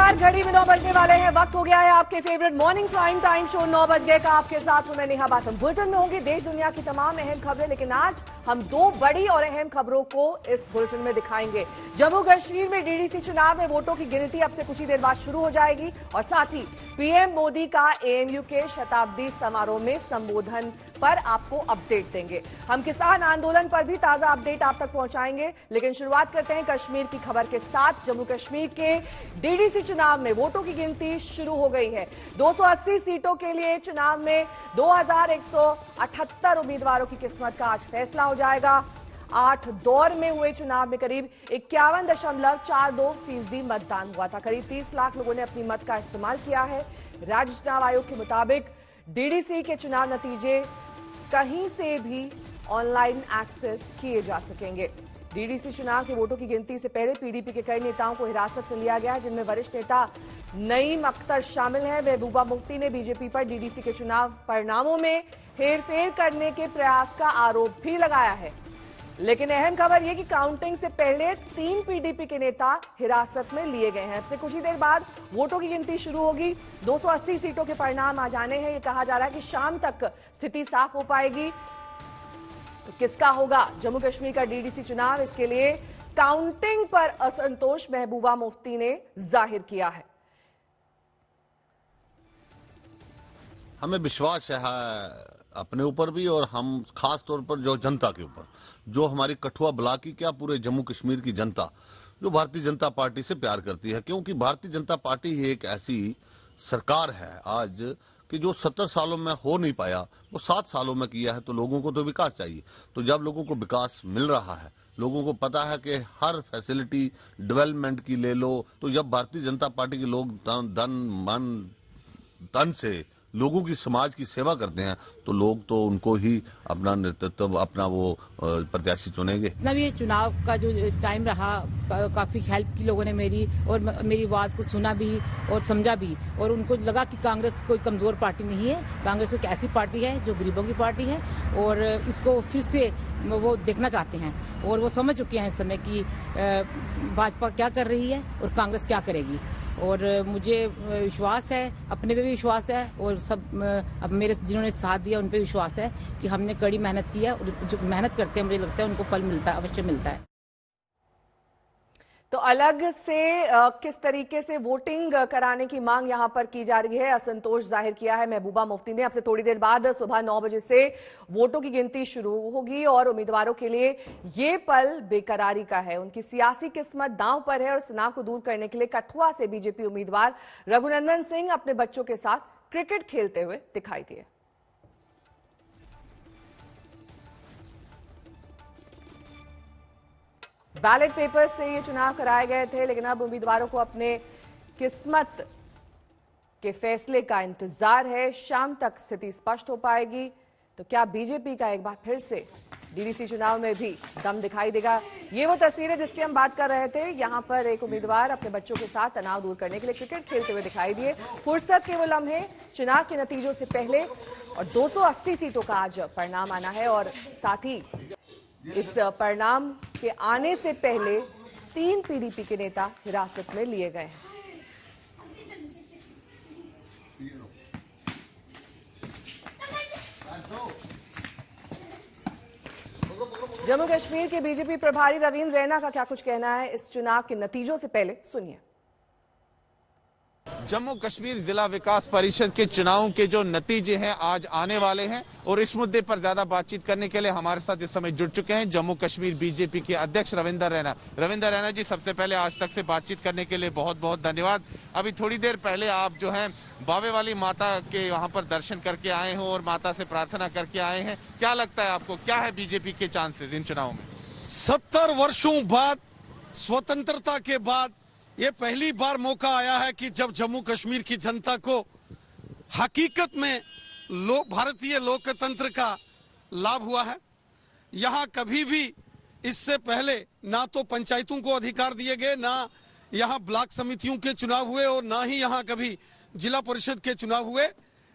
नमस्कार, घड़ी में 9 बजने वाले हैं। वक्त हो गया है आपके favourite morning prime time show 9 बज गए का। आपके साथ में मैं नेहा बासम। बुलेटिन में होंगी देश दुनिया की तमाम अहम खबरें, लेकिन आज हम दो बड़ी और अहम खबरों को इस बुलेटिन में दिखाएंगे। जम्मू कश्मीर में डीडीसी चुनाव में वोटों की गिनती अब से कुछ ही देर बाद शुरू हो जाएगी और साथ ही पीएम मोदी का एएमयू के शताब्दी समारोह में संबोधन पर आपको अपडेट देंगे। हम किसान आंदोलन पर भी ताजा अपडेट आप तक पहुंचाएंगे, लेकिन शुरुआत करते हैं कश्मीर की खबर के साथ। जम्मू कश्मीर के डीडीसी चुनाव में वोटों की गिनती शुरू हो गई है। 280 सीटों के लिए चुनाव में 2178 उम्मीदवारों की किस्मत का आज फैसला हो जाएगा। 8 दौर में हुए चुनाव में करीब 51.42% मतदान हुआ था। करीब 30 लाख लोगों ने अपनी मत का इस्तेमाल किया है। राज्य चुनाव आयोग के मुताबिक डीडीसी के चुनाव नतीजे कहीं से भी ऑनलाइन एक्सेस किए जा सकेंगे। डीडीसी चुनाव के वोटों की गिनती से पहले पीडीपी के कई नेताओं को हिरासत में लिया गया है, जिनमें वरिष्ठ नेता नईम अख्तर शामिल हैं। महबूबा मुफ्ती ने बीजेपी पर डीडीसी के चुनाव परिणामों में हेरफेर करने के प्रयास का आरोप भी लगाया है। लेकिन अहम खबर यह कि काउंटिंग से पहले 3 पीडीपी के नेता हिरासत में लिए गए हैं। अब से कुछ ही देर बाद वोटों की गिनती शुरू होगी। 280 सीटों के परिणाम आ जाने हैं। यह कहा जा रहा है कि शाम तक स्थिति साफ हो पाएगी। तो किसका होगा जम्मू कश्मीर का डीडीसी चुनाव, इसके लिए काउंटिंग पर असंतोष महबूबा मुफ्ती ने जाहिर किया है। हमें विश्वास है अपने ऊपर भी, और हम खास तौर पर जो जनता के ऊपर, जो हमारी कठुआ ब्लॉक की क्या पूरे जम्मू कश्मीर की जनता जो भारतीय जनता पार्टी से प्यार करती है, क्योंकि भारतीय जनता पार्टी ही एक ऐसी सरकार है आज कि जो 70 सालों में हो नहीं पाया वो 7 सालों में किया है। तो लोगों को तो विकास चाहिए। तो जब लोगों को विकास मिल रहा है, लोगों को पता है कि हर फैसिलिटी डेवलपमेंट की ले लो, तो जब भारतीय जनता पार्टी के लोग तन से लोगों की समाज की सेवा करते हैं, तो लोग तो उनको ही अपना नेतृत्व, अपना वो प्रत्याशी चुनेंगे। इतना भी चुनाव का जो टाइम रहा, काफी हेल्प की लोगों ने मेरी, और मेरी आवाज को सुना भी और समझा भी, और उनको लगा कि कांग्रेस कोई कमजोर पार्टी नहीं है। कांग्रेस एक ऐसी पार्टी है जो गरीबों की पार्टी है, और इसको फिर से वो देखना चाहते हैं, और वो समझ चुके हैं इस समय कि भाजपा क्या कर रही है और कांग्रेस क्या करेगी। और मुझे विश्वास है, अपने पे भी विश्वास है, और सब अब मेरे जिन्होंने साथ दिया उन पे विश्वास है कि हमने कड़ी मेहनत की है, और जो मेहनत करते हैं मुझे लगता है उनको फल मिलता है, अवश्य मिलता है। तो अलग से किस तरीके से वोटिंग कराने की मांग यहां पर की जा रही है, असंतोष जाहिर किया है महबूबा मुफ्ती ने। अब से थोड़ी देर बाद सुबह 9 बजे से वोटों की गिनती शुरू होगी और उम्मीदवारों के लिए ये पल बेकरारी का है। उनकी सियासी किस्मत दांव पर है और तनाव को दूर करने के लिए कठुआ से बीजेपी उम्मीदवार रघुनंदन सिंह अपने बच्चों के साथ क्रिकेट खेलते हुए दिखाई दिए। बैलेट पेपर से ये चुनाव कराए गए थे, लेकिन अब उम्मीदवारों को अपने किस्मत के फैसले का इंतजार है। शाम तक स्थिति स्पष्ट हो पाएगी। तो क्या बीजेपी का एक बार फिर से डीडीसी चुनाव में भी दम दिखाई देगा? ये वो तस्वीर है जिसकी हम बात कर रहे थे। यहां पर एक उम्मीदवार अपने बच्चों के साथ तनाव दूर करने के लिए क्रिकेट खेलते हुए दिखाई दिए। फुर्सत के वो लम्हे चुनाव के नतीजों से पहले, और 280 सीटों का आज परिणाम आना है, और साथ ही इस परिणाम के आने से पहले 3 पीडीपी के नेता हिरासत में लिए गए हैं। जम्मू कश्मीर के बीजेपी प्रभारी रविंद्र रैना का क्या कुछ कहना है इस चुनाव के नतीजों से पहले, सुनिए। जम्मू कश्मीर जिला विकास परिषद के चुनावों के जो नतीजे हैं आज आने वाले हैं, और इस मुद्दे पर ज्यादा बातचीत करने के लिए हमारे साथ इस समय जुड़ चुके हैं जम्मू कश्मीर बीजेपी के अध्यक्ष रविंद्र रैना। रविंद्र रैना जी, सबसे पहले आज तक से बातचीत करने के लिए बहुत बहुत धन्यवाद। अभी थोड़ी देर पहले आप जो है बावे वाली माता के वहां पर दर्शन करके आए हो और माता से प्रार्थना करके आए हैं। क्या लगता है आपको, क्या है बीजेपी के चांसेस इन चुनावों में? 70 वर्षों बाद, स्वतंत्रता के बाद ये पहली बार मौका आया है कि जब जम्मू कश्मीर की जनता को हकीकत में भारतीय लोकतंत्र का लाभ हुआ है। यहाँ कभी भी इससे पहले ना तो पंचायतों को अधिकार दिए गए, ना यहाँ ब्लॉक समितियों के चुनाव हुए, और ना ही यहाँ कभी जिला परिषद के चुनाव हुए।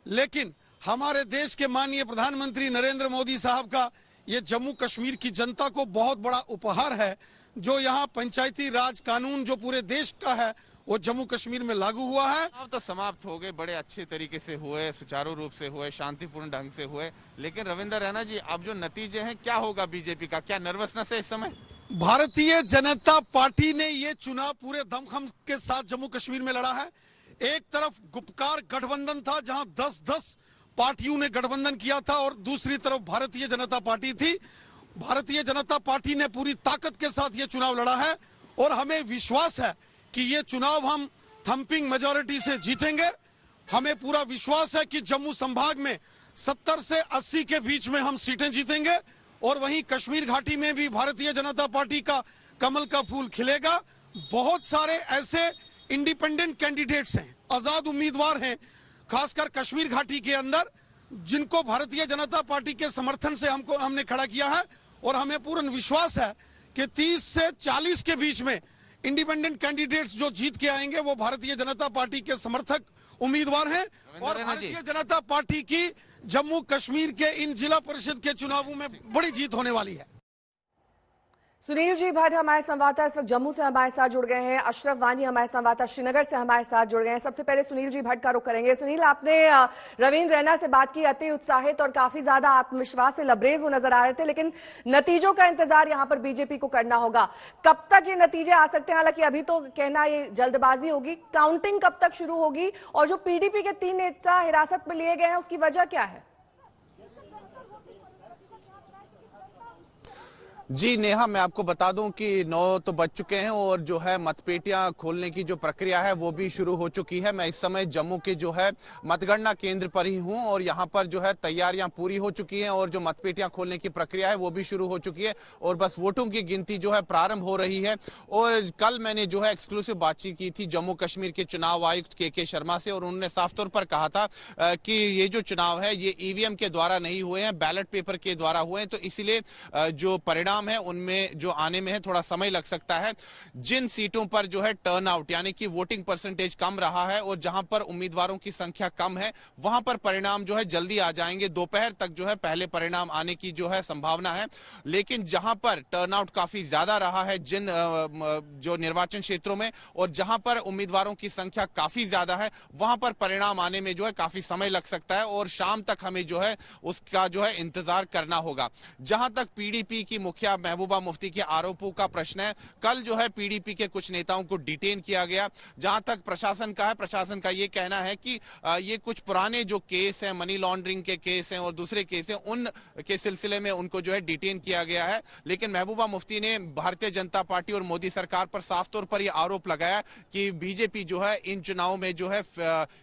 लेकिन हमारे देश के माननीय प्रधानमंत्री नरेंद्र मोदी साहब का ये जम्मू कश्मीर की जनता को बहुत बड़ा उपहार है, जो यहाँ पंचायती राज कानून जो पूरे देश का है वो जम्मू कश्मीर में लागू हुआ है। चुनाव तो समाप्त हो गए, बड़े अच्छे तरीके से हुए, सुचारू रूप से हुए, शांतिपूर्ण ढंग से हुए, लेकिन रविंदर रैना जी अब जो नतीजे हैं क्या होगा बीजेपी का, क्या नर्वसनेस है इस समय? भारतीय जनता पार्टी ने ये चुनाव पूरे दमखम के साथ जम्मू कश्मीर में लड़ा है। एक तरफ गुपकार गठबंधन था जहां 10-10 पार्टियों ने गठबंधन किया था और दूसरी तरफ भारतीय जनता पार्टी थी। भारतीय जनता पार्टी ने पूरी ताकत के साथ ये चुनाव लड़ा है और हमें विश्वास है कि ये चुनाव हम थंपिंग मेजॉरिटी से जीतेंगे। हमें पूरा विश्वास है कि जम्मू संभाग में 70 से 80 के बीच में हम सीटें जीतेंगे और वहीं कश्मीर घाटी में भी भारतीय जनता पार्टी का कमल का फूल खिलेगा। बहुत सारे ऐसे इंडिपेंडेंट कैंडिडेट्स हैं, आजाद उम्मीदवार हैं, खासकर कश्मीर घाटी के अंदर, जिनको भारतीय जनता पार्टी के समर्थन से हमने खड़ा किया है और हमें पूर्ण विश्वास है कि 30 से 40 के बीच में इंडिपेंडेंट कैंडिडेट्स जो जीत के आएंगे वो भारतीय जनता पार्टी के समर्थक उम्मीदवार हैं और भारतीय जनता पार्टी की जम्मू कश्मीर के इन जिला परिषद के चुनावों में बड़ी जीत होने वाली है। सुनील जी भट्ट हमारे संवाददाता इस वक्त जम्मू से हमारे साथ जुड़ गए हैं। अशरफ वानी हमारे संवाददाता श्रीनगर से हमारे साथ जुड़ गए हैं। सबसे पहले सुनील जी भट्ट का रुख करेंगे। सुनील, आपने रविंद्र रैना से बात की, अति उत्साहित और काफी ज्यादा आत्मविश्वास से लबरेज वो नजर आ रहे थे, लेकिन नतीजों का इंतजार यहां पर बीजेपी को करना होगा। कब तक ये नतीजे आ सकते हैं? हालांकि अभी तो कहना ये जल्दबाजी होगी। काउंटिंग कब तक शुरू होगी और जो पीडीपी के 3 नेता हिरासत में लिए गए हैं उसकी वजह क्या है? जी नेहा, मैं आपको बता दूं कि 9 तो बज चुके हैं और जो है मतपेटियां खोलने की जो प्रक्रिया है वो भी शुरू हो चुकी है। मैं इस समय जम्मू के जो है मतगणना केंद्र पर ही हूं और यहां पर जो है तैयारियां पूरी हो चुकी हैं और जो मतपेटियां खोलने की प्रक्रिया है वो भी शुरू हो चुकी है और बस वोटों की गिनती जो है प्रारंभ हो रही है। और कल मैंने जो है एक्सक्लूसिव बातचीत की थी जम्मू कश्मीर के चुनाव आयुक्त के शर्मा से और उन्होंने साफ तौर पर कहा था कि ये जो चुनाव है ये ईवीएम के द्वारा नहीं हुए हैं, बैलेट पेपर के द्वारा हुए हैं, तो इसलिए जो परिणाम है उनमें जो आने में है थोड़ा समय लग सकता है। जिन सीटों पर जो है टर्नआउट यानी कि वोटिंग परसेंटेज कम रहा है और जहां पर उम्मीदवारों की संख्या कम है वहां पर परिणाम जो है जल्दी आ जाएंगे। दोपहर तक जो है पहले परिणाम आने की जो है संभावना है। लेकिन जहां पर टर्नआउट काफी ज्यादा रहा है जिन जो निर्वाचन क्षेत्रों में और जहां पर उम्मीदवारों की संख्या काफी ज्यादा है वहां पर परिणाम आने में जो है काफी समय लग सकता है और शाम तक हमें जो है उसका जो है इंतजार करना होगा। जहां तक पीडीपी की मुखिया महबूबा मुफ्ती के आरोपों का प्रश्न है, कल जो है पीडीपी के कुछ नेताओं को डिटेन किया गया। जहां तक प्रशासन का है, प्रशासन का ये कहना है कि ये कुछ पुराने जो केस हैं, मनी लॉन्ड्रिंग के केस हैं और दूसरे केस हैं, उन के सिलसिले में उनको जो है डिटेन किया गया है। लेकिन महबूबा मुफ्ती ने भारतीय जनता पार्टी और मोदी सरकार पर साफ तौर पर यह आरोप लगाया कि बीजेपी जो है इन चुनावों में जो है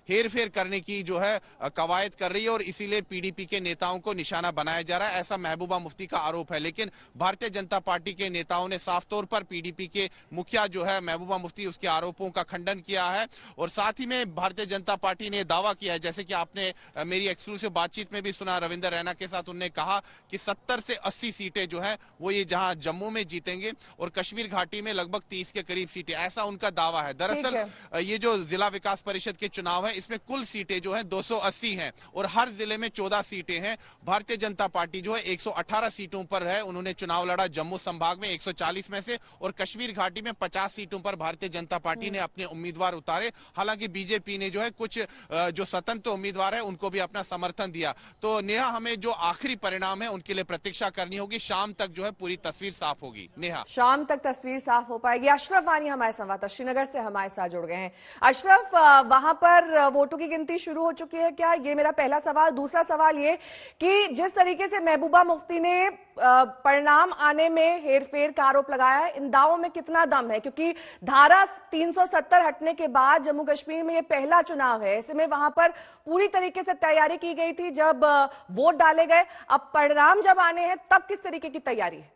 हेर फेर करने की जो है कवायद कर रही है और इसीलिए पीडीपी के नेताओं को निशाना बनाया जा रहा है, ऐसा महबूबा मुफ्ती का आरोप है। लेकिन भारतीय जनता पार्टी के नेताओं ने साफ तौर पर पीडीपी के मुखिया जो है महबूबा मुफ्ती उसके आरोपों का खंडन किया है और साथ ही में भारतीय जनता पार्टी ने दावा किया है, जैसे कि आपने मेरी एक्सक्लूसिव बातचीत में भी सुना रविंदर रैना के साथ, उन्होंने कहा कि 70 से 80 सीटें जो है वो ये जहां जम्मू में जीतेंगे और कश्मीर घाटी में लगभग 30 के करीब सीटें, ऐसा उनका दावा है। दरअसल ये जो जिला विकास परिषद के चुनाव है इसमें कुल सीटें जो है 280 हैं और हर जिले में 14 सीटें हैं। भारतीय जनता पार्टी जो है 118 सीटों पर है, उन्होंने चुनाव लड़ा जम्मू संभाग में 140 में से और कश्मीर घाटी में 50 सीटों पर भारतीय जनता पार्टी ने अपने उम्मीदवार उतारे। हालांकि बीजेपी ने जो है कुछ जो स्वतंत्र उम्मीदवार है उनको भी अपना समर्थन दिया। तो नेहा, हमें जो आखिरी परिणाम है उनके लिए प्रतीक्षा करनी होगी, शाम तक जो है पूरी तस्वीर साफ होगी। नेहा, शाम तक तस्वीर साफ हो पाएगी। अशरफ वानी हमारे संवाददाता श्रीनगर से हमारे साथ जुड़ गए हैं। अशरफ, वहां पर वोटों की गिनती शुरू हो चुकी है क्या? ये मेरा पहला सवाल। दूसरा सवाल ये कि जिस तरीके से महबूबा मुफ्ती ने परिणाम आने में हेरफेर का आरोप लगाया है, इन दावों में कितना दम है? क्योंकि धारा 370 हटने के बाद जम्मू कश्मीर में ये पहला चुनाव है, ऐसे में वहां पर पूरी तरीके से तैयारी की गई थी जब वोट डाले गए। अब परिणाम जब आने हैं तब किस तरीके की तैयारी है?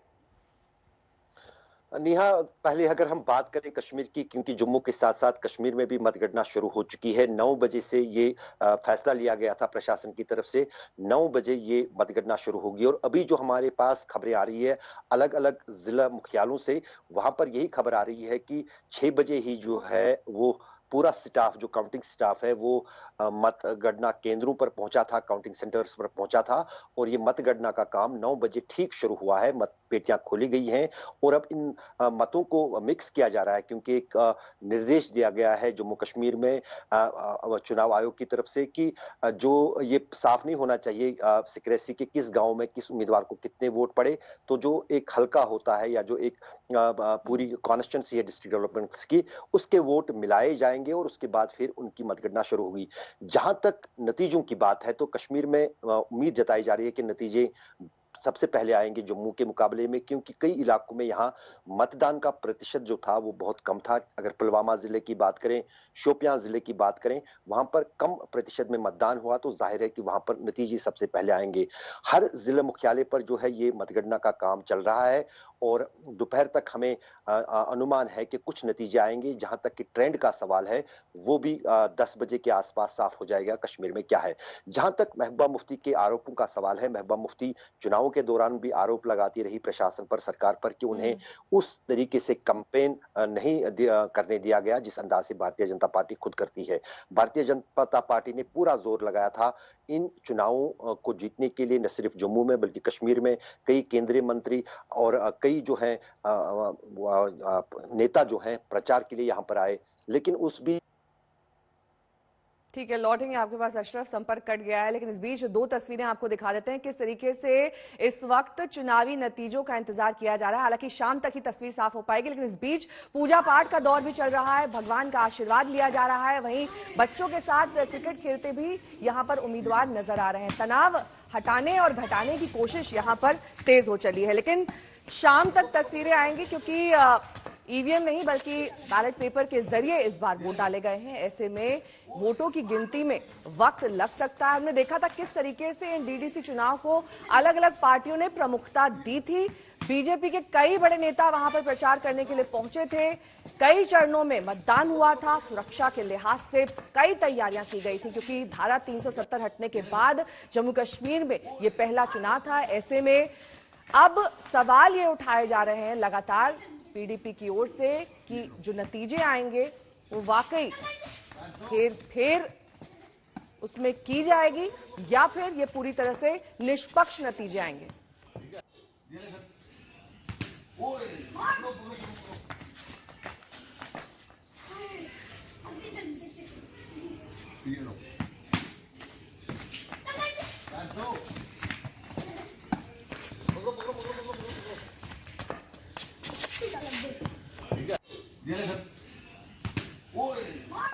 नेहा, पहले अगर हम बात करें कश्मीर की, क्योंकि जम्मू के साथ साथ कश्मीर में भी मतगणना शुरू हो चुकी है। 9 बजे से ये फैसला लिया गया था प्रशासन की तरफ से, 9 बजे ये मतगणना शुरू होगी। और अभी जो हमारे पास खबरें आ रही है अलग अलग जिला मुख्यालयों से, वहां पर यही खबर आ रही है कि 6 बजे ही जो है वो पूरा स्टाफ, जो काउंटिंग स्टाफ है, वो मतगणना केंद्रों पर पहुंचा था, काउंटिंग सेंटर्स पर पहुंचा था और ये मतगणना का काम 9 बजे ठीक शुरू हुआ है। पेटियां खोली गई हैं और अब इन मतों को मिक्स किया जा रहा है, क्योंकि एक निर्देश दिया गया है जम्मू कश्मीर में चुनाव आयोग की तरफ से कि जो ये साफ नहीं होना चाहिए सिक्रेसी के किस गांव में किस उम्मीदवार को कितने वोट पड़े, तो जो एक हल्का होता है या जो एक पूरी कॉन्स्टिट्यूंसी है डिस्ट्रिक्ट डेवलपमेंट की, उसके वोट मिलाए जाएंगे और उसके बाद फिर उनकी मतगणना शुरू होगी। जहां तक नतीजों की बात है तो कश्मीर में उम्मीद जताई जा रही है कि नतीजे सबसे पहले आएंगे जम्मू के मुकाबले में, क्योंकि कई इलाकों में यहाँ मतदान का प्रतिशत जो था वो बहुत कम था। अगर पुलवामा जिले की बात करें, शोपियां जिले की बात करें, वहां पर कम प्रतिशत में मतदान हुआ, तो जाहिर है कि वहां पर नतीजे सबसे पहले आएंगे। हर जिला मुख्यालय पर जो है ये मतगणना का काम चल रहा है और दोपहर तक हमें अनुमान है कि कुछ नतीजे आएंगे। जहां तक कि ट्रेंड का सवाल है वो भी 10 बजे के आसपास साफ हो जाएगा कश्मीर में क्या है। जहां तक महबूबा मुफ्ती के आरोपों का सवाल है, महबूबा मुफ्ती चुनावों के दौरान भी आरोप लगाती रही प्रशासन पर, सरकार पर, कि उन्हें उस तरीके से कैंपेन नहीं करने दिया गया जिस अंदाज से भारतीय जनता पार्टी खुद करती है। भारतीय जनता पार्टी ने पूरा जोर लगाया था इन चुनावों को जीतने के लिए, न सिर्फ जम्मू में बल्कि कश्मीर में कई केंद्रीय मंत्री और कई जो हैं नेता जो हैं प्रचार के लिए यहां पर आए, लेकिन उस भी ठीक है, लौटेंगे आपके पास अशरफ, संपर्क कट गया है, लेकिन इस बीच दो तस्वीरें आपको दिखा देते हैं किस तरीके से इस वक्त चुनावी नतीजों का इंतजार किया जा रहा है। हालांकि शाम तक ही तस्वीर साफ हो पाएगी, लेकिन इस बीच पूजा पाठ का दौर भी चल रहा है, भगवान का आशीर्वाद लिया जा रहा है। वहीं बच्चों के साथ क्रिकेट खेलते भी यहाँ पर उम्मीदवार नजर आ रहे हैं। तनाव हटाने और घटाने की कोशिश यहाँ पर तेज हो चली है, लेकिन शाम तक तस्वीरें आएंगी क्योंकि ईवीएम नहीं बल्कि बैलेट पेपर के जरिए इस बार वोट डाले गए हैं। ऐसे में वोटों की गिनती में वक्त लग सकता है। हमने देखा था किस तरीके से इन डीडीसी चुनाव को अलग अलग पार्टियों ने प्रमुखता दी थी। बीजेपी के कई बड़े नेता वहां पर प्रचार करने के लिए पहुंचे थे। कई चरणों में मतदान हुआ था। सुरक्षा के लिहाज से कई तैयारियां की गई थी क्योंकि धारा 370 हटने के बाद जम्मू कश्मीर में ये पहला चुनाव था। ऐसे में अब सवाल ये उठाए जा रहे हैं लगातार पीडीपी की ओर से कि जो नतीजे आएंगे वो वाकई फिर उसमें की जाएगी या फिर ये पूरी तरह से निष्पक्ष नतीजे आएंगे।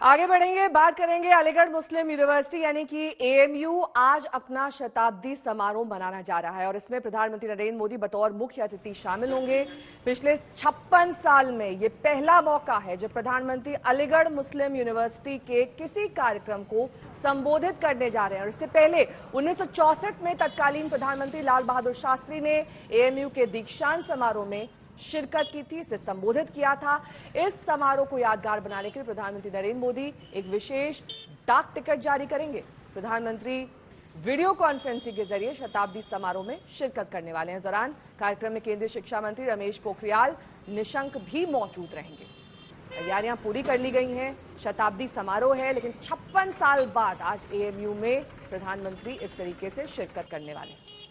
आगे बढ़ेंगे, बात करेंगे अलीगढ़ मुस्लिम यूनिवर्सिटी यानी कि एएमयू आज अपना शताब्दी समारोह मनाना जा रहा है और इसमें प्रधानमंत्री नरेंद्र मोदी बतौर मुख्य अतिथि शामिल होंगे। पिछले 56 साल में ये पहला मौका है जब प्रधानमंत्री अलीगढ़ मुस्लिम यूनिवर्सिटी के किसी कार्यक्रम को संबोधित करने जा रहे हैं। और इससे पहले 1964 में तत्कालीन प्रधानमंत्री लाल बहादुर शास्त्री ने एएमयू के दीक्षांत समारोह में शिरकत की थी, इसे संबोधित किया था। इस समारोह को यादगार बनाने के लिए प्रधानमंत्री नरेंद्र मोदी एक विशेष डाक टिकट जारी करेंगे। प्रधानमंत्री वीडियो कॉन्फ्रेंसिंग के जरिए शताब्दी समारोह में शिरकत करने वाले हैं। इस दौरान कार्यक्रम में केंद्रीय शिक्षा मंत्री रमेश पोखरियाल निशंक भी मौजूद रहेंगे। तैयारियां पूरी कर ली गई हैं, शताब्दी समारोह है, लेकिन 56 साल बाद आज एएमयू में प्रधानमंत्री इस तरीके से शिरकत करने वाले हैं।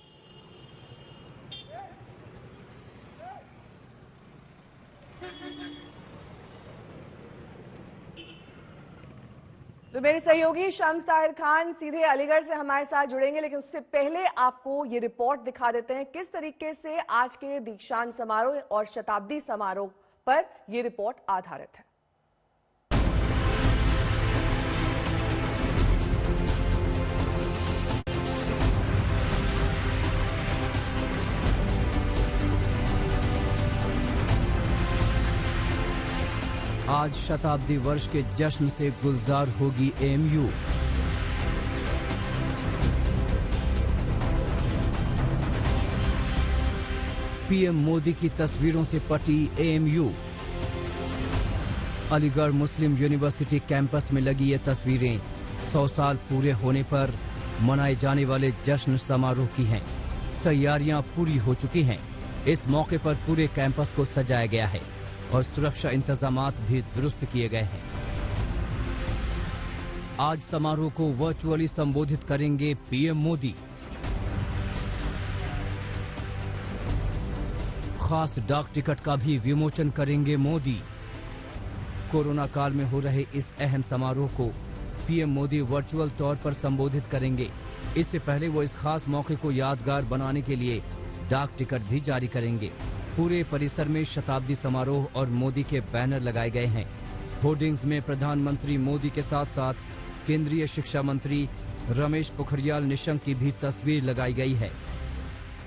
तो मेरे सहयोगी शम्स ताहिर खान सीधे अलीगढ़ से हमारे साथ जुड़ेंगे, लेकिन उससे पहले आपको ये रिपोर्ट दिखा देते हैं किस तरीके से आज के दीक्षांत समारोह और शताब्दी समारोह पर ये रिपोर्ट आधारित है। आज शताब्दी वर्ष के जश्न से गुलजार होगी एएमयू। पीएम मोदी की तस्वीरों से पटी एएमयू। अलीगढ़ मुस्लिम यूनिवर्सिटी कैंपस में लगी ये तस्वीरें 100 साल पूरे होने पर मनाए जाने वाले जश्न समारोह की हैं। तैयारियां पूरी हो चुकी हैं। इस मौके पर पूरे कैंपस को सजाया गया है और सुरक्षा इंतजामात भी दुरुस्त किए गए हैं। आज समारोह को वर्चुअली संबोधित करेंगे पीएम मोदी। खास डाक टिकट का भी विमोचन करेंगे मोदी। कोरोना काल में हो रहे इस अहम समारोह को पीएम मोदी वर्चुअल तौर पर संबोधित करेंगे। इससे पहले वो इस खास मौके को यादगार बनाने के लिए डाक टिकट भी जारी करेंगे। पूरे परिसर में शताब्दी समारोह और मोदी के बैनर लगाए गए हैं। होर्डिंग्स में प्रधानमंत्री मोदी के साथ साथ केंद्रीय शिक्षा मंत्री रमेश पोखरियाल निशंक की भी तस्वीर लगाई गई है।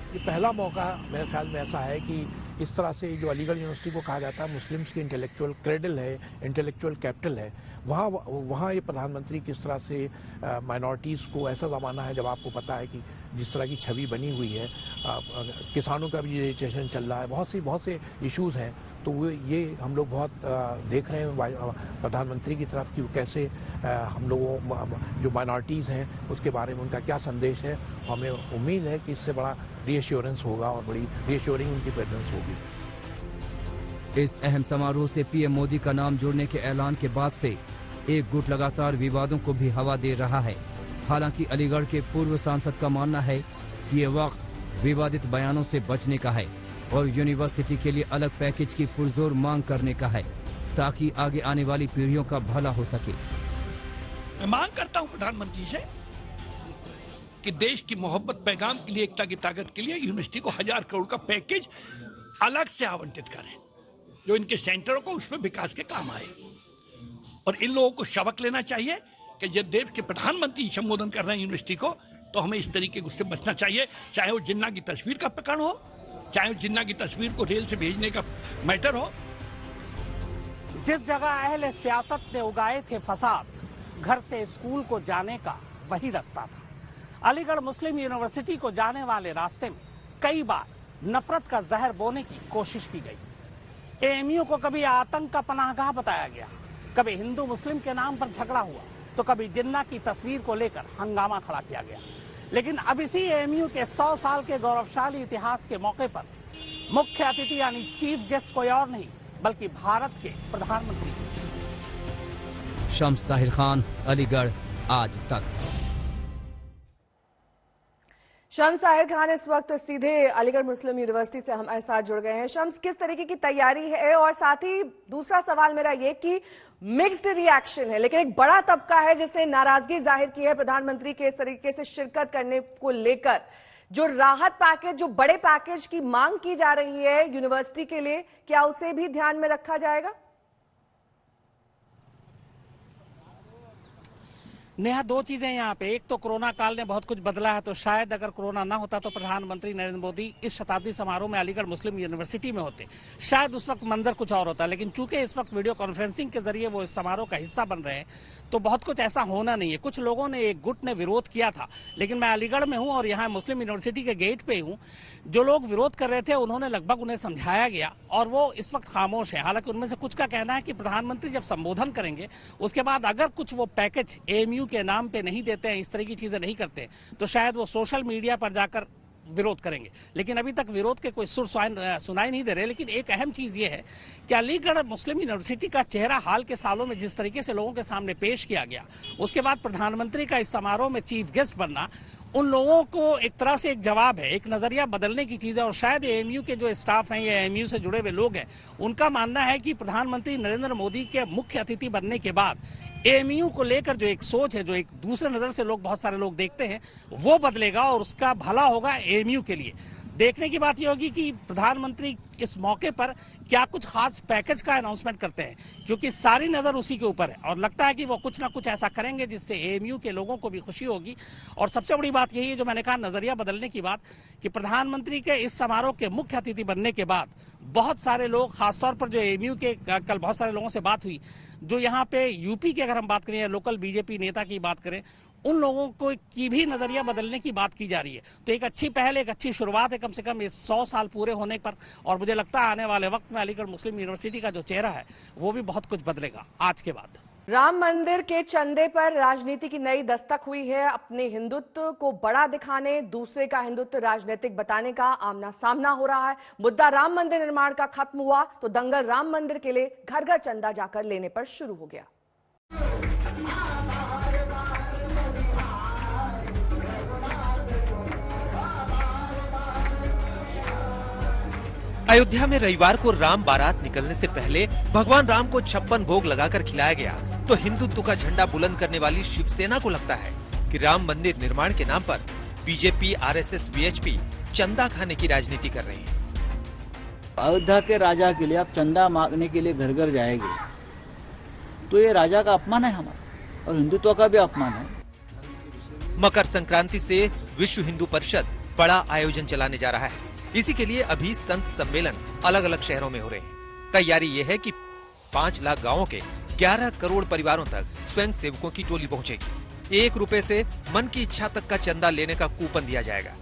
ये पहला मौका मेरे ख्याल में ऐसा है कि इस तरह से जो अलीगढ़ यूनिवर्सिटी को कहा जाता है मुस्लिम्स की इंटेलेक्चुअल क्रेडल है, इंटेलेक्चुअल कैपिटल है, वहाँ ये प्रधानमंत्री किस तरह से माइनॉरिटीज़ को, ऐसा ज़माना है जब आपको पता है कि जिस तरह की छवि बनी हुई है, किसानों का भी रजिस्ट्रेशन चल रहा है, बहुत से इश्यूज़ हैं, तो वो ये हम लोग बहुत देख रहे हैं प्रधानमंत्री की तरफ कि कैसे हम लोगों जो माइनॉरिटीज़ हैं उसके बारे में उनका क्या संदेश है। हमें उम्मीद है कि इससे बड़ा रीअश्योरेंस होगा और बड़ी रीअश्योरिंग उनकी प्रेजेंस होगी। इस अहम समारोह से पीएम मोदी का नाम जोड़ने के ऐलान के बाद से एक गुट लगातार विवादों को भी हवा दे रहा है। हालांकि अलीगढ़ के पूर्व सांसद का मानना है कि ये वक्त विवादित बयानों से बचने का है और यूनिवर्सिटी के लिए अलग पैकेज की पुरजोर मांग करने का है, ताकि आगे आने वाली पीढ़ियों का भला हो सके। मैं मांग करता हूं प्रधानमंत्री से कि देश की मोहब्बत पैगाम के लिए, एकता की ताकत के लिए यूनिवर्सिटी को 1000 करोड़ का पैकेज अलग से आवंटित करें, जो इनके सेंटरों को उसमें विकास के काम आए। और इन लोगों को सबक लेना चाहिए कि जब देश के प्रधानमंत्री संबोधन कर रहे हैं यूनिवर्सिटी को, तो हमें इस तरीके से बचना चाहिए। चाहे वो जिन्ना की तस्वीर का प्रकरण हो, चाहे वो जिन्ना की तस्वीर को रेल से भेजने का मैटर हो। जिस जगह अहले सियासत ने उगाए थे फसाद, घर से स्कूल को जाने का वही रास्ता था। अलीगढ़ मुस्लिम यूनिवर्सिटी को जाने वाले रास्ते में कई बार नफरत का जहर बोने की कोशिश की गई। एएमयू को कभी आतंक का पनाहगाह बताया गया, कभी हिंदू मुस्लिम के नाम पर झगड़ा हुआ, तो कभी जिन्ना की तस्वीर को लेकर हंगामा खड़ा किया गया। लेकिन अब इसी एएमयू के 100 साल के गौरवशाली इतिहास के मौके पर मुख्य अतिथि यानी चीफ गेस्ट कोई और नहीं बल्कि भारत के प्रधानमंत्री। शम्स ताहिर खान, अलीगढ़, आज तक। शम्स ताहिर खान इस वक्त सीधे अलीगढ़ मुस्लिम यूनिवर्सिटी से हमारे साथ जुड़ गए हैं। शम्स, किस तरीके की तैयारी है? और साथ ही दूसरा सवाल मेरा ये कि मिक्स्ड रिएक्शन है, लेकिन एक बड़ा तबका है जिसने नाराजगी जाहिर की है प्रधानमंत्री के इस तरीके से शिरकत करने को लेकर। जो राहत पैकेज, जो बड़े पैकेज की मांग की जा रही है यूनिवर्सिटी के लिए, क्या उसे भी ध्यान में रखा जाएगा? नेहा, दो चीजें यहाँ पे। एक तो कोरोना काल ने बहुत कुछ बदला है, तो शायद अगर कोरोना ना होता तो प्रधानमंत्री नरेंद्र मोदी इस शताब्दी समारोह में अलीगढ़ मुस्लिम यूनिवर्सिटी में होते। शायद उस वक्त मंजर कुछ और होता, लेकिन चूंकि इस वक्त वीडियो कॉन्फ्रेंसिंग के जरिए वो इस समारोह का हिस्सा बन रहे हैं, तो बहुत कुछ ऐसा होना नहीं है। कुछ लोगों ने, एक गुट ने विरोध किया था, लेकिन मैं अलीगढ़ में हूँ और यहाँ मुस्लिम यूनिवर्सिटी के गेट पे हूँ। जो लोग विरोध कर रहे थे उन्होंने लगभग उन्हें समझाया गया और वो इस वक्त खामोश है। हालांकि उनमें से कुछ का कहना है कि प्रधानमंत्री जब संबोधन करेंगे उसके बाद अगर कुछ वो पैकेज एएमयू के नाम पे नहीं देते हैं, इस तरह की चीजें नहीं करते, तो शायद वो सोशल मीडिया पर जाकर विरोध करेंगे। लेकिन अभी तक विरोध के कोई सुर सुनाई नहीं दे रहे। लेकिन एक अहम चीज ये है कि अलीगढ़ मुस्लिम यूनिवर्सिटी का चेहरा हाल के सालों में जिस तरीके से लोगों के सामने पेश किया गया, उसके बाद प्रधानमंत्री का इस समारोह में चीफ गेस्ट बनना उन लोगों को एक तरह से एक जवाब है, एक नजरिया बदलने की चीज है। और शायद एएमयू के जो स्टाफ हैं या एएमयू से जुड़े हुए लोग हैं, उनका मानना है कि प्रधानमंत्री नरेंद्र मोदी के मुख्य अतिथि बनने के बाद एएमयू को लेकर जो एक सोच है, जो एक दूसरे नजर से लोग, बहुत सारे लोग देखते हैं, वो बदलेगा और उसका भला होगा एएमयू के लिए। देखने की बात यह होगी कि प्रधानमंत्री इस मौके पर क्या कुछ खास पैकेज का अनाउंसमेंट करते हैं, क्योंकि सारी नजर उसी के ऊपर है और लगता है कि वो कुछ ना कुछ ऐसा करेंगे जिससे एएमयू के लोगों को भी खुशी होगी। और सबसे बड़ी बात यही है, जो मैंने कहा नजरिया बदलने की बात, कि प्रधानमंत्री के इस समारोह के मुख्य अतिथि बनने के बाद बहुत सारे लोग, खासतौर पर जो एएमयू के, कल बहुत सारे लोगों से बात हुई जो यहाँ पे यूपी की अगर हम बात करें या लोकल बीजेपी नेता की बात करें, उन लोगों को की भी नजरिया बदलने की बात की जा रही है। तो एक अच्छी पहल, एक अच्छी शुरुआत है कम से कम इस 100 साल पूरे होने पर। और मुझे लगता है आने वाले वक्त में अलीगढ़ मुस्लिम यूनिवर्सिटी का जो चेहरा है वो भी बहुत कुछ बदलेगा आज के बाद। राम मंदिर के चंदे पर राजनीति की नई दस्तक हुई है। अपने हिंदुत्व को बड़ा दिखाने, दूसरे का हिंदुत्व राजनीतिक बताने का आमना सामना हो रहा है। मुद्दा राम मंदिर निर्माण का खत्म हुआ तो दंगल राम मंदिर के लिए घर घर चंदा जाकर लेने पर शुरू हो गया। अयोध्या में रविवार को राम बारात निकलने से पहले भगवान राम को 56 भोग लगाकर खिलाया गया, तो हिंदुत्व का झंडा बुलंद करने वाली शिवसेना को लगता है कि राम मंदिर निर्माण के नाम पर बीजेपी, आरएसएस, वीएचपी चंदा खाने की राजनीति कर रहे हैं। अयोध्या के राजा के लिए आप चंदा मांगने के लिए घर घर जाएंगे तो ये राजा का अपमान है हमारा, और हिंदुत्व का भी अपमान है। मकर संक्रांति से विश्व हिंदू परिषद बड़ा आयोजन चलाने जा रहा है। इसी के लिए अभी संत सम्मेलन अलग अलग शहरों में हो रहे हैं। तैयारी ये है कि 5 लाख गाँवों के 11 करोड़ परिवारों तक स्वयं सेवकों की टोली पहुंचेगी। 1 रुपए से मन की इच्छा तक का चंदा लेने का कूपन दिया जाएगा।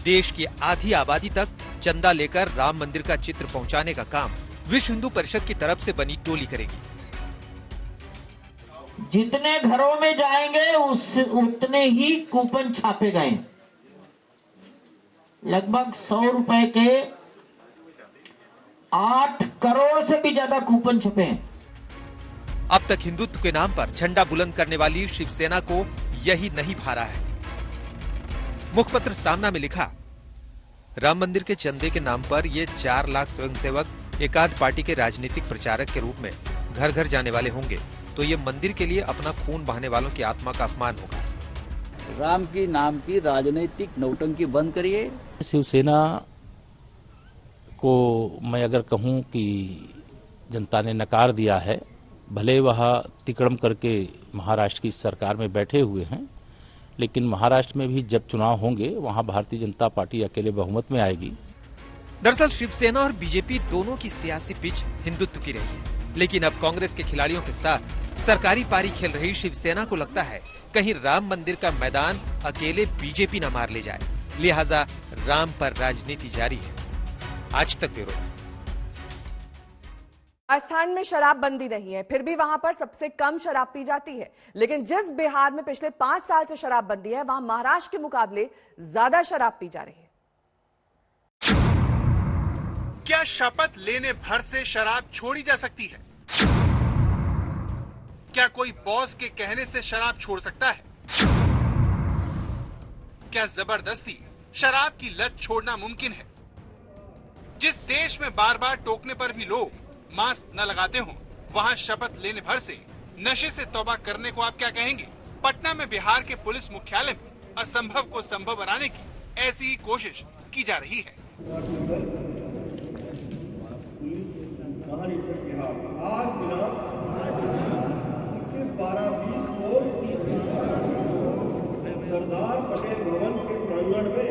देश की आधी आबादी तक चंदा लेकर राम मंदिर का चित्र पहुंचाने का काम विश्व हिंदू परिषद की तरफ से बनी टोली करेगी। जितने घरों में जाएंगे उतने ही कूपन छापे गए। लगभग 100 रुपए के 8 करोड़ से भी ज्यादा कूपन छपे हैं। अब तक हिंदुत्व के नाम पर झंडा बुलंद करने वाली शिवसेना को यही नहीं भा रहा है। मुखपत्र सामना में लिखा, राम मंदिर के चंदे के नाम पर ये 4 लाख स्वयंसेवक एकाध पार्टी के राजनीतिक प्रचारक के रूप में घर घर जाने वाले होंगे, तो ये मंदिर के लिए अपना खून बहाने वालों की आत्मा का अपमान होगा। राम की नाम की राजनीतिक नौटंकी बंद करिए। शिवसेना को मैं अगर कहूं कि जनता ने नकार दिया है, भले वह तिकड़म करके महाराष्ट्र की सरकार में बैठे हुए हैं, लेकिन महाराष्ट्र में भी जब चुनाव होंगे वहां भारतीय जनता पार्टी अकेले बहुमत में आएगी। दरअसल शिवसेना और बीजेपी दोनों की सियासी पिच हिंदुत्व की रही है, लेकिन अब कांग्रेस के खिलाड़ियों के साथ सरकारी पारी खेल रही शिवसेना को लगता है कहीं राम मंदिर का मैदान अकेले बीजेपी न मार ले जाए, लिहाजा राम पर राजनीति जारी है। आज तक ब्यूरो। राजस्थान में शराब बंदी नहीं है, फिर भी वहां पर सबसे कम शराब पी जाती है। लेकिन जिस बिहार में पिछले 5 साल से शराब बंदी है, वहां महाराष्ट्र के मुकाबले ज्यादा शराब पी जा रही है। क्या शपथ लेने भर से शराब छोड़ी जा सकती है? क्या कोई बॉस के कहने से शराब छोड़ सकता है? क्या जबरदस्ती शराब की लत छोड़ना मुमकिन है? जिस देश में बार बार टोकने पर भी लोग मास्क न लगाते हों, वहां शपथ लेने भर से नशे से तौबा करने को आप क्या कहेंगे? पटना में बिहार के पुलिस मुख्यालय में असंभव को संभव बनाने की ऐसी ही कोशिश की जा रही है। सरदार पटेल भवन के प्रांगण में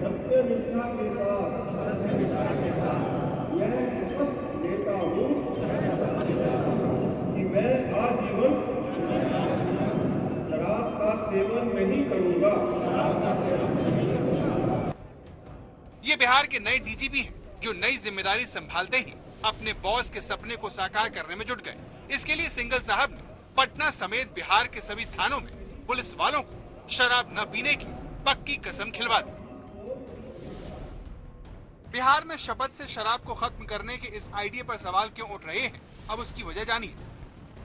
सत्यनिष्ठा के साथ यह शपथ लेता हूँ कि मैं आजीवन शराब का सेवन नहीं करूंगा। ये बिहार के नए डीजीपी हैं, जो नई जिम्मेदारी संभालते ही अपने बॉस के सपने को साकार करने में जुट गए। इसके लिए सिंघल साहब ने पटना समेत बिहार के सभी थानों में पुलिस वालों को शराब न पीने की पक्की कसम खिलवा दी। बिहार में शपथ से शराब को खत्म करने के इस आइडिया पर सवाल क्यों उठ रहे हैं, अब उसकी वजह जानिए।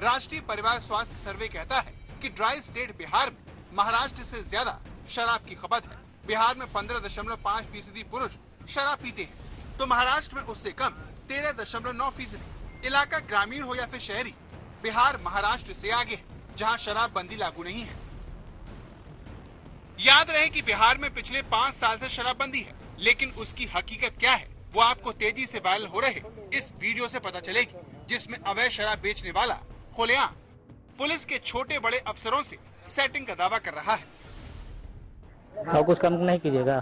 राष्ट्रीय परिवार स्वास्थ्य सर्वे कहता है कि ड्राई स्टेट बिहार में महाराष्ट्र से ज्यादा शराब की खपत है। बिहार में 15.5% पुरुष शराब पीते हैं, तो महाराष्ट्र में उससे कम 13.9%। इलाका ग्रामीण हो या फिर शहरी, बिहार महाराष्ट्र से आगे है, जहां शराब बंदी लागू नहीं है। याद रहे कि बिहार में पिछले 5 साल से शराब बंदी है, लेकिन उसकी हकीकत क्या है वो आपको तेजी से वायरल हो रहे इस वीडियो से पता चलेगी, जिसमें अवैध शराब बेचने वाला खुलेआम पुलिस के छोटे बड़े अफसरों से सेटिंग का दावा कर रहा है। सब कुछ कम नहीं कीजिएगा,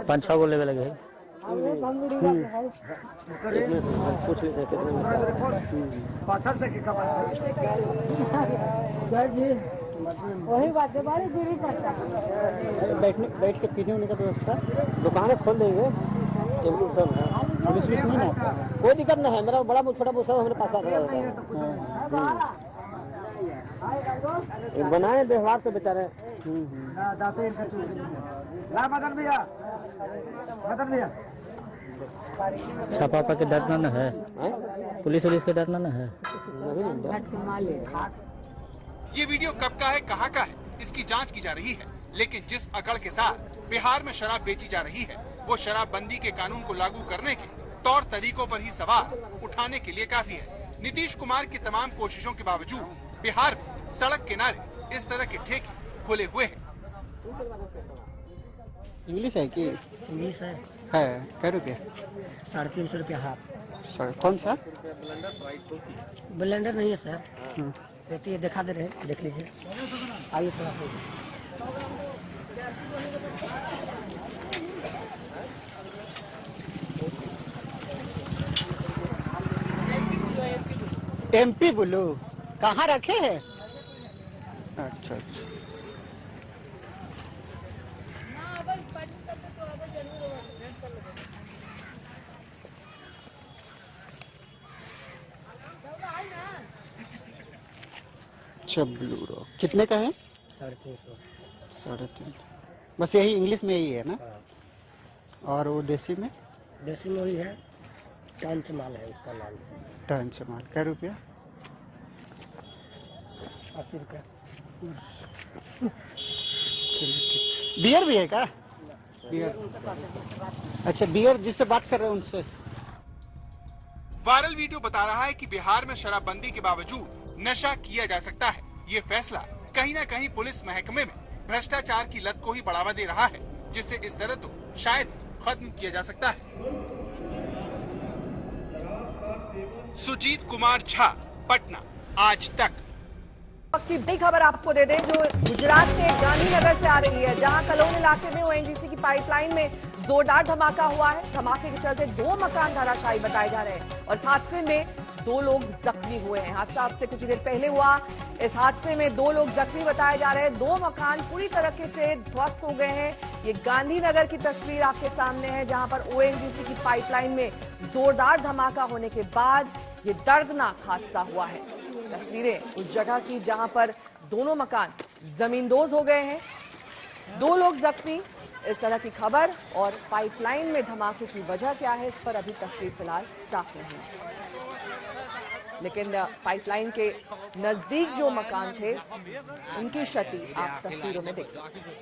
5-6 गो लेवे लगे। वही बात है, बड़ी दूरी पड़ता है। बैठ के पीने होने का व्यवस्था, दुकानें खोल देंगे, पुलिस नहीं ना, कोई दिक्कत नहीं है। मेरा बड़ा छोटा सब हमारे पास आता है। बनाए व्यवहार से बेचारे। छापा के डरना न है, पुलिस के डरना न है। ये वीडियो कब का है, कहां का है, इसकी जांच की जा रही है। लेकिन जिस अकड़ के साथ बिहार में शराब बेची जा रही है वो शराबबंदी के कानून को लागू करने के तौर तरीकों पर ही सवाल उठाने के लिए काफी है। नीतीश कुमार की तमाम कोशिशों के बावजूद बिहार में सड़क किनारे इस तरह के ठेके खुले हुए हैं। इंग्लिश है कि इंग्लिश है क्या रुपया? 350 रुपया हाफ। कौन सा? ब्लेंडर नहीं है सर, ये दिखा दे रहे हैं, देख लीजिए। आइए थोड़ा MP ब्लू कहाँ रखे हैं? अच्छा अच्छा ब्लू रॉक कितने का है? 350। बस यही इंग्लिश में ही है ना? और वो देसी में? देसी में वही है, टंच माल है उसका नाम। टंच माल क्या रुपया? 80 रुपया। बियर भी है क्या? बियर। अच्छा बियर जिससे बात कर रहे हैं उनसे। वायरल वीडियो बता रहा है कि बिहार में शराबबंदी के बावजूद नशा किया जा सकता है। ये फैसला कहीं न कहीं पुलिस महकमे में भ्रष्टाचार की लत को ही बढ़ावा दे रहा है, जिससे इस दर्द को शायद खत्म किया जा सकता है। सुजीत कुमार झा, पटना, आज तक। की बड़ी खबर आपको दे दें जो गुजरात के गांधीनगर से आ रही है, जहां कलोन इलाके में ओएनजीसी की पाइपलाइन में जोरदार धमाका हुआ है। धमाके के चलते 2 मकान धराशायी बताए जा रहे हैं और इस हादसे में 2 लोग जख्मी हुए हैं। हादसा आपसे कुछ देर पहले हुआ। इस हादसे में 2 लोग जख्मी बताए जा रहे हैं। 2 मकान पूरी तरीके से ध्वस्त हो गए हैं। ये गांधीनगर की तस्वीर आपके सामने है, जहां पर ओएनजीसी की पाइपलाइन में जोरदार धमाका होने के बाद ये दर्दनाक हादसा हुआ है। तस्वीरें उस जगह की जहां पर दोनों मकान जमींदोज हो गए हैं, 2 लोग जख्मी। इस तरह की खबर और पाइपलाइन में धमाके की वजह क्या है, इस पर अभी तस्वीर फिलहाल साफ नहीं है, लेकिन पाइपलाइन के नजदीक जो मकान थे उनकी क्षति आप तस्वीरों में देख सकते हैं।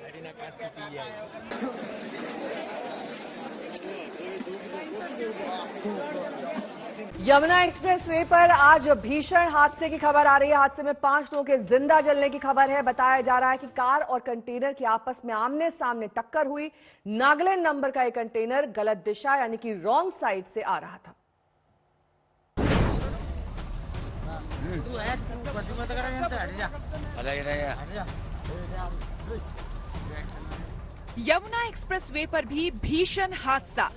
यमुना एक्सप्रेसवे पर आज भीषण हादसे की खबर आ रही है। हादसे में 5 लोगों के जिंदा जलने की खबर है। बताया जा रहा है कि कार और कंटेनर की आपस में आमने सामने टक्कर हुई। नागालैंड नंबर का एक कंटेनर गलत दिशा यानी कि रॉन्ग साइड से आ रहा था। यमुना एक्सप्रेसवे पर भी भीषण हादसा।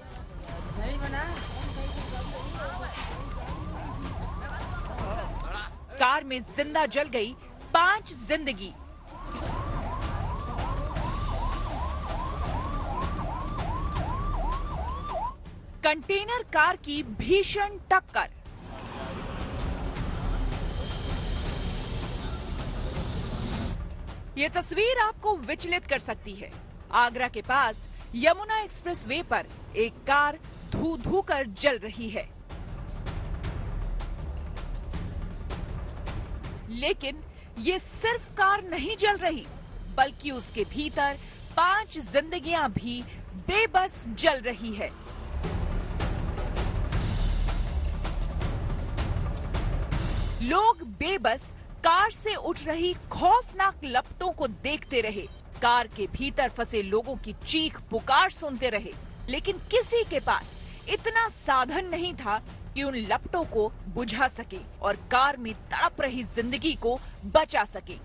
कार में जिंदा जल गई 5 जिंदगी। कंटेनर कार की भीषण टक्कर। ये तस्वीर आपको विचलित कर सकती है। आगरा के पास यमुना एक्सप्रेसवे पर एक कार धू धू कर जल रही है, लेकिन ये सिर्फ कार नहीं जल रही, बल्कि उसके भीतर 5 जिंदगियां भी बेबस जल रही है। लोग बेबस कार से उठ रही खौफनाक लपटों को देखते रहे, कार के भीतर फंसे लोगों की चीख पुकार सुनते रहे, लेकिन किसी के पास इतना साधन नहीं था कि उन लपटों को बुझा सके और कार में तड़प रही जिंदगी को बचा सके।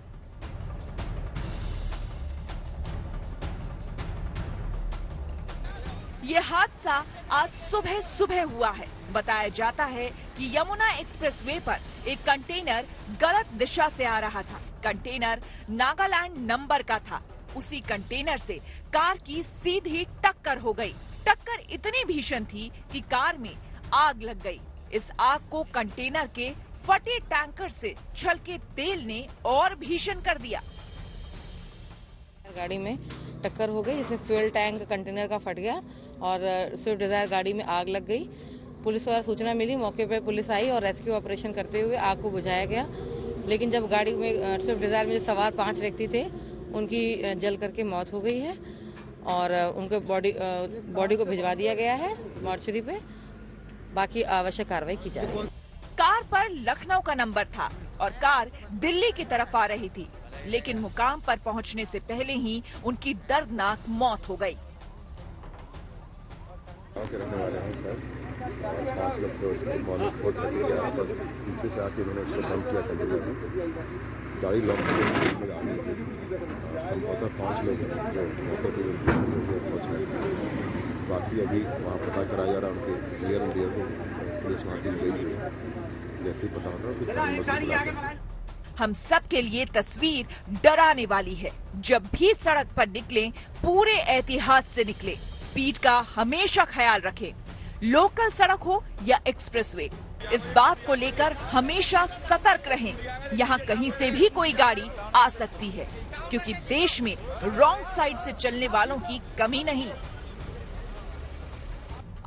ये हादसा आज सुबह सुबह हुआ है। बताया जाता है कि यमुना एक्सप्रेसवे पर एक कंटेनर गलत दिशा से आ रहा था। कंटेनर नागालैंड नंबर का था। उसी कंटेनर से कार की सीधी टक्कर हो गई। टक्कर इतनी भीषण थी कि कार में आग लग गई। इस आग को कंटेनर के फटे टैंकर से छलके तेल ने और भीषण कर दिया। गाड़ी में टक्कर हो गई, जिसमें फ्यूल टैंक कंटेनर का फट गया और स्विफ्ट डिजायर गाड़ी में आग लग गई। पुलिस को सूचना मिली, मौके पर पुलिस आई और रेस्क्यू ऑपरेशन करते हुए आग को बुझाया गया। लेकिन जब गाड़ी में स्विफ्ट डिजायर में जो सवार 5 व्यक्ति थे उनकी जल करके मौत हो गई है और उनके बॉडी को भिजवा दिया गया है मॉर्चरी पे। बाकी आवश्यक कार्रवाई की जाएगी। कार पर लखनऊ का नंबर था और कार दिल्ली की तरफ आ रही थी, लेकिन मुकाम पर पहुंचने से पहले ही उनकी दर्दनाक मौत हो गई। गाँव के रहने वाले हैं सर, 5 लोग थे उसमें। मॉर्निंग 4:30 के आसपास पीछे से आके उन्होंने उसको बंद किया कंटेनर में। गाड़ी लॉक में गाड़ी संभवतः 5 लोग हैं जो मौके पर पहुँचे। बाकी अभी वहाँ पता कराया जा रहा है उनके नियर एंड डियर को। पुलिस वहाँ टीम गई है, जैसे ही पता होगा। हम सब के लिए तस्वीर डराने वाली है। जब भी सड़क पर निकलें, पूरे एहतियात से निकलें। स्पीड का हमेशा ख्याल रखें। लोकल सड़क हो या एक्सप्रेसवे, इस बात को लेकर हमेशा सतर्क रहें। यहाँ कहीं से भी कोई गाड़ी आ सकती है, क्योंकि देश में रॉन्ग साइड से चलने वालों की कमी नहीं।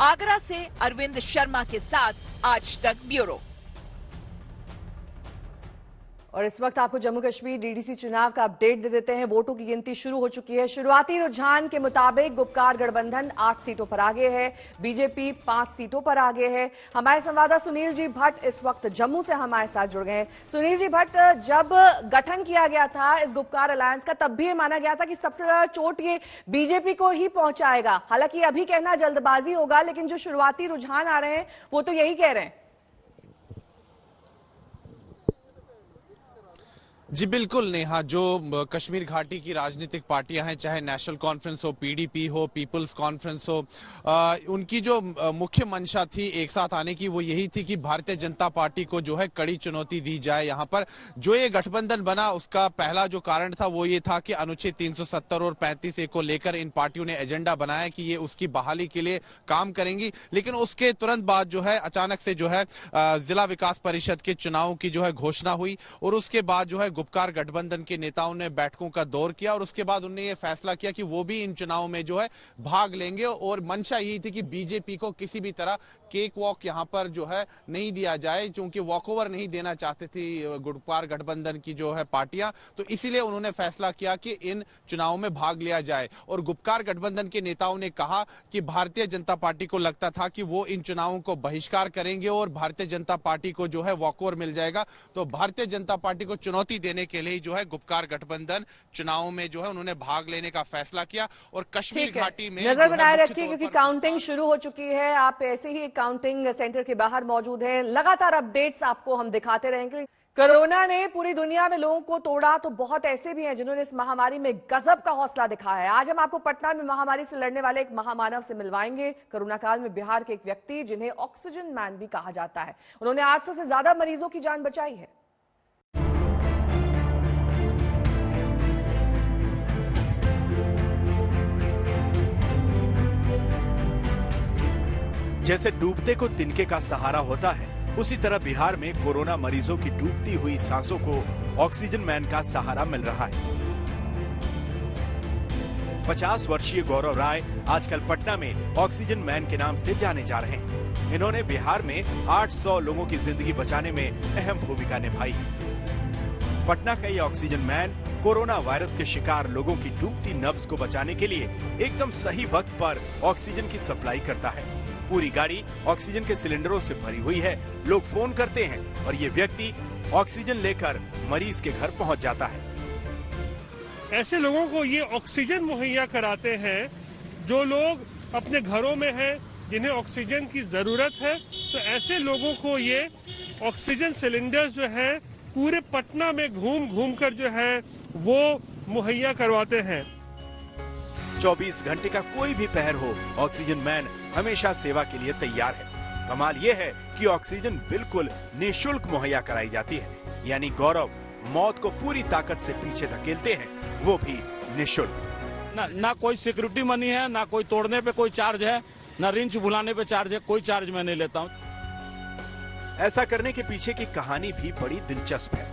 आगरा से अरविंद शर्मा के साथ आज तक ब्यूरो। और इस वक्त आपको जम्मू कश्मीर डीडीसी चुनाव का अपडेट दे देते हैं। वोटों की गिनती शुरू हो चुकी है। शुरुआती रुझान के मुताबिक गुपकार गठबंधन 8 सीटों पर आगे है, बीजेपी 5 सीटों पर आगे है। हमारे संवाददाता सुनील जी भट्ट इस वक्त जम्मू से हमारे साथ जुड़ गए हैं। सुनील जी भट्ट, जब गठन किया गया था इस गुपकार अलायंस का, तब भी ये माना गया था कि सबसे ज्यादा चोट ये बीजेपी को ही पहुंचाएगा। हालांकि अभी कहना जल्दबाजी होगा, लेकिन जो शुरुआती रुझान आ रहे हैं वो तो यही कह रहे हैं। जी बिल्कुल नेहा, जो कश्मीर घाटी की राजनीतिक पार्टियां हैं, चाहे नेशनल कॉन्फ्रेंस हो, पीडीपी हो, पीपल्स कॉन्फ्रेंस हो, उनकी जो मुख्य मंशा थी एक साथ आने की, वो यही थी कि भारतीय जनता पार्टी को जो है कड़ी चुनौती दी जाए। यहाँ पर जो ये गठबंधन बना उसका पहला जो कारण था वो ये था कि अनुच्छेद 370 और 35A को लेकर इन पार्टियों ने एजेंडा बनाया कि ये उसकी बहाली के लिए काम करेंगी। लेकिन उसके तुरंत बाद जो है अचानक से जो है जिला विकास परिषद के चुनावों की जो है घोषणा हुई और उसके बाद जो है गुपकार गठबंधन के नेताओं ने बैठकों का दौर किया और उसके बाद उन्होंने ये फैसला किया कि वो भी इन चुनावों में जो है भाग लेंगे। और मंशा यही थी कि बीजेपी को किसी भी तरह केक वॉक यहां पर जो है नहीं दिया जाए, क्योंकि वॉकओवर नहीं देना चाहती थी गुपकार गठबंधन की जो है पार्टियां। तो इसीलिए उन्होंने फैसला किया कि इन चुनावों में भाग लिया जाए। और गुपकार गठबंधन के नेताओं ने कहा कि भारतीय जनता पार्टी को लगता था कि वो इन चुनावों को बहिष्कार करेंगे और भारतीय जनता पार्टी को जो है वॉकओवर मिल जाएगा। तो भारतीय जनता पार्टी को चुनौती देने के लिए जो है गुपकार गठबंधन चुनावों में जो है उन्होंने भाग लेने का फैसला किया। और कश्मीर घाटी में नजर बनाए रखिए, क्योंकि काउंटिंग शुरू हो चुकी है। आप ऐसे ही काउंटिंग सेंटर के बाहर मौजूद हैं। लगातार अपडेट्स आपको हम दिखाते रहेंगे। कोरोना ने पूरी दुनिया में लोगों को तोड़ा, तो बहुत ऐसे भी हैं जिन्होंने इस महामारी में गजब का हौसला दिखाया है। आज हम आपको पटना में महामारी से लड़ने वाले एक महामानव से मिलवाएंगे। कोरोना काल में बिहार के एक व्यक्ति जिन्हें ऑक्सीजन मैन भी कहा जाता है, उन्होंने 800 से ज्यादा मरीजों की जान बचाई है। जैसे डूबते को तिनके का सहारा होता है, उसी तरह बिहार में कोरोना मरीजों की डूबती हुई सांसों को ऑक्सीजन मैन का सहारा मिल रहा है। 50 वर्षीय गौरव राय आजकल पटना में ऑक्सीजन मैन के नाम से जाने जा रहे हैं। इन्होंने बिहार में 800 लोगों की जिंदगी बचाने में अहम भूमिका निभाई। पटना का ये ऑक्सीजन मैन कोरोना वायरस के शिकार लोगों की डूबती नब्ज को बचाने के लिए एकदम सही वक्त पर ऑक्सीजन की सप्लाई करता है। पूरी गाड़ी ऑक्सीजन के सिलेंडरों से भरी हुई है। लोग फोन करते हैं और ये व्यक्ति ऑक्सीजन लेकर मरीज के घर पहुंच जाता है। ऐसे लोगों को ये ऑक्सीजन मुहैया कराते हैं जो लोग अपने घरों में हैं, जिन्हें ऑक्सीजन की जरूरत है। तो ऐसे लोगों को ये ऑक्सीजन सिलेंडर्स जो है पूरे पटना में घूम घूम कर जो है वो मुहैया करवाते हैं। 24 घंटे का कोई भी पहर हो, ऑक्सीजन मैन हमेशा सेवा के लिए तैयार है। कमाल ये है कि ऑक्सीजन बिल्कुल निःशुल्क मुहैया कराई जाती है। यानी गौरव मौत को पूरी ताकत से पीछे धकेलते हैं, वो भी निःशुल्क। ना कोई सिक्योरिटी मनी है, ना कोई तोड़ने पे कोई चार्ज है, ना रिंच भुलाने पे चार्ज है। कोई चार्ज मैं नहीं लेता हूँ। ऐसा करने के पीछे की कहानी भी बड़ी दिलचस्प है।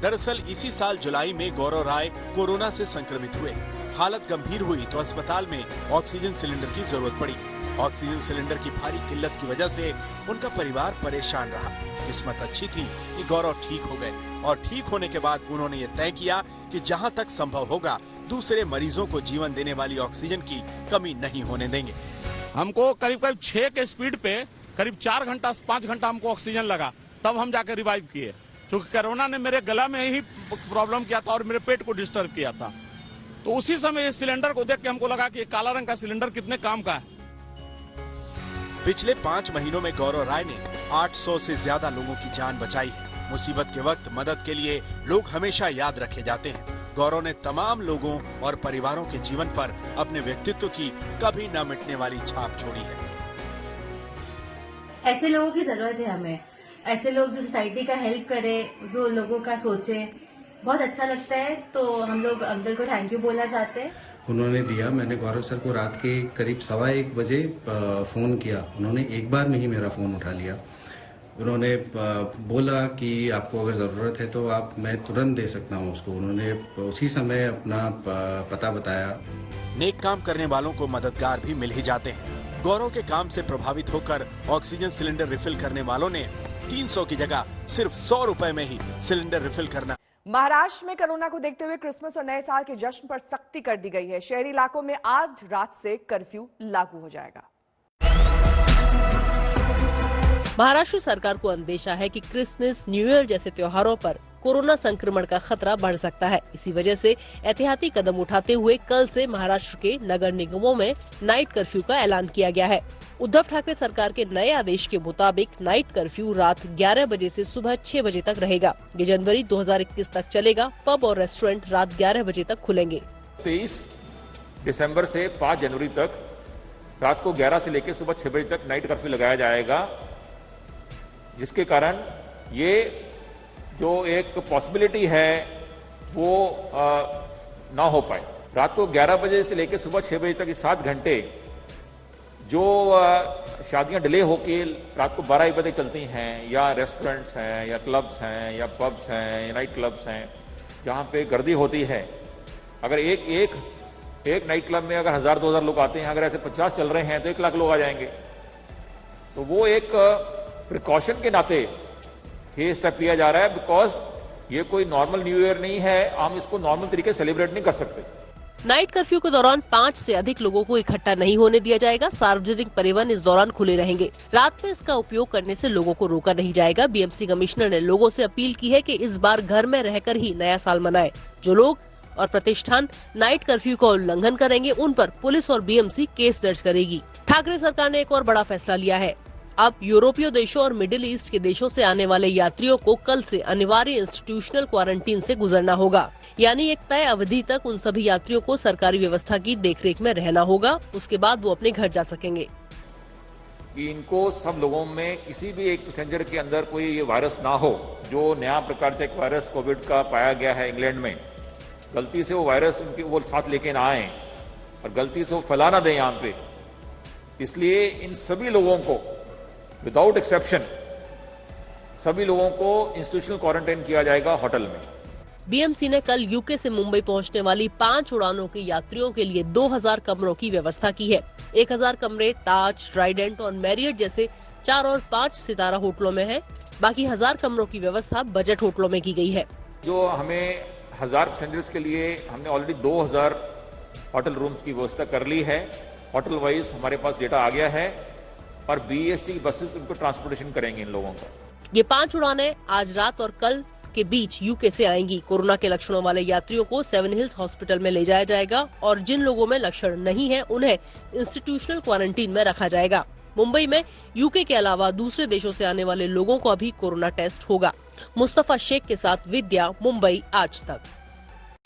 दरअसल इसी साल जुलाई में गौरव राय कोरोना से संक्रमित हुए। हालत गंभीर हुई तो अस्पताल में ऑक्सीजन सिलेंडर की जरूरत पड़ी। ऑक्सीजन सिलेंडर की भारी किल्लत की वजह से उनका परिवार परेशान रहा। किस्मत अच्छी थी कि गौरव ठीक हो गए और ठीक होने के बाद उन्होंने ये तय किया कि जहां तक संभव होगा दूसरे मरीजों को जीवन देने वाली ऑक्सीजन की कमी नहीं होने देंगे। हमको करीब 6 के स्पीड पे करीब 4 घंटा 5 घंटा हमको ऑक्सीजन लगा, तब हम जाकर रिवाइव किए, क्योंकि कोरोना ने मेरे गला में ही प्रॉब्लम किया था और मेरे पेट को डिस्टर्ब किया था। तो उसी समय इस सिलेंडर को देख के हमको लगा कि काला रंग का सिलेंडर कितने काम का है। पिछले 5 महीनों में गौरव राय ने 800 से ज्यादा लोगों की जान बचाई है। मुसीबत के वक्त मदद के लिए लोग हमेशा याद रखे जाते हैं। गौरव ने तमाम लोगों और परिवारों के जीवन पर अपने व्यक्तित्व की कभी न मिटने वाली छाप छोड़ी है। ऐसे लोगों की जरूरत है हमें, ऐसे लोग जो सोसाइटी का हेल्प करे, जो लोगों का सोचे, बहुत अच्छा लगता है। तो हम लोग अंकल को थैंक यू बोलना चाहते हैं। उन्होंने दिया, मैंने गौरव सर को रात के करीब 1:15 बजे फोन किया, उन्होंने एक बार में ही मेरा फोन उठा लिया। उन्होंने बोला कि आपको अगर ज़रूरत है तो मैं तुरंत दे सकता हूँ उसको। उन्होंने उसी समय अपना पता बताया। नेक काम करने वालों को मददगार भी मिल ही जाते हैं। गौरव के काम से प्रभावित होकर ऑक्सीजन सिलेंडर रिफिल करने वालों ने 300 की जगह सिर्फ 100 रुपए में ही सिलेंडर रिफिल करना। महाराष्ट्र में कोरोना को देखते हुए क्रिसमस और नए साल के जश्न पर सख्ती कर दी गई है। शहरी इलाकों में आज रात से कर्फ्यू लागू हो जाएगा। महाराष्ट्र सरकार को अंदेशा है कि क्रिसमस, न्यू ईयर जैसे त्योहारों पर कोरोना संक्रमण का खतरा बढ़ सकता है। इसी वजह से एहतियाती कदम उठाते हुए कल से महाराष्ट्र के नगर निगमों में नाइट कर्फ्यू का ऐलान किया गया है। उद्धव ठाकरे सरकार के नए आदेश के मुताबिक नाइट कर्फ्यू रात 11 बजे से सुबह 6 बजे तक रहेगा। ये जनवरी 2021 तक चलेगा। पब और रेस्टोरेंट रात 11 बजे तक खुलेंगे। 23 दिसंबर से 5 जनवरी तक रात को 11 से लेकर सुबह 6 बजे तक नाइट कर्फ्यू लगाया जाएगा, जिसके कारण ये जो एक पॉसिबिलिटी है वो ना हो पाए। रात को 11 बजे से लेकर सुबह 6 बजे तक 7 घंटे जो शादियां डिले होके रात को 12 बजे चलती हैं, या रेस्टोरेंट्स हैं, या क्लब्स हैं, या पब्स हैं, या नाइट क्लब्स हैं, जहां पे गर्दी होती है। अगर एक नाइट क्लब में अगर 1000-2000 लोग आते हैं, अगर ऐसे 50 चल रहे हैं तो 1 लाख लोग आ जाएंगे। तो वो एक प्रिकॉशन के नाते ये स्टेप लिया जा रहा है, बिकॉज ये कोई नॉर्मल न्यू ईयर नहीं है, हम इसको नॉर्मल तरीके से सेलिब्रेट नहीं कर सकते। नाइट कर्फ्यू के दौरान 5 से अधिक लोगों को इकट्ठा नहीं होने दिया जाएगा। सार्वजनिक परिवहन इस दौरान खुले रहेंगे। रात में इसका उपयोग करने से लोगों को रोका नहीं जाएगा। बीएमसी कमिश्नर ने लोगों से अपील की है कि इस बार घर में रहकर ही नया साल मनाएं। जो लोग और प्रतिष्ठान नाइट कर्फ्यू का उल्लंघन करेंगे, उन पर पुलिस और बीएमसी केस दर्ज करेगी। ठाकरे सरकार ने एक और बड़ा फैसला लिया है। अब यूरोपीय देशों और मिडिल ईस्ट के देशों से आने वाले यात्रियों को कल से अनिवार्य इंस्टीट्यूशनल क्वारंटीन से गुजरना होगा। यानी एक तय अवधि तक उन सभी यात्रियों को सरकारी व्यवस्था की देखरेख में रहना होगा। उसके बाद वो अपने घर जा सकेंगे। कि इनको सब लोगों में किसी भी एक पैसेंजर के अंदर कोई ये वायरस ना हो। जो नया प्रकार का एक वायरस कोविड का पाया गया है इंग्लैंड में, गलती से वो वायरस उनके वो साथ लेके ना आए और गलती से वो फैला ना दें यहाँ पे। इसलिए इन सभी लोगों को विदाउट एक्सेप्शन सभी लोगों को इंस्टीट्यूशनल क्वारंटाइन किया जाएगा होटल में। बीएमसी ने कल यूके से मुंबई पहुंचने वाली 5 उड़ानों के यात्रियों के लिए 2000 कमरों की व्यवस्था की है। 1000 कमरे ताज, ट्राइडेंट और मैरियट जैसे 4 और 5 सितारा होटलों में है। बाकी 1000 कमरों की व्यवस्था बजट होटलों में की गई है। जो हमें 1000 पैसेंजर्स के लिए हमने ऑलरेडी 2000 होटल रूम्स की व्यवस्था कर ली है। होटल वाइज हमारे पास डेटा आ गया है और बीएसटी की बसेस उनको ट्रांसपोर्टेशन करेंगे इन लोगों का। ये 5 उड़ानें आज रात और कल के बीच यूके से आएंगी। कोरोना के लक्षणों वाले यात्रियों को 7 हिल्स हॉस्पिटल में ले जाया जाएगा और जिन लोगों में लक्षण नहीं है उन्हें इंस्टीट्यूशनल क्वारंटीन में रखा जाएगा। मुंबई में यूके के अलावा दूसरे देशों से आने वाले लोगों को अभी कोरोना टेस्ट होगा। मुस्तफा शेख के साथ विद्या, मुंबई, आज तक।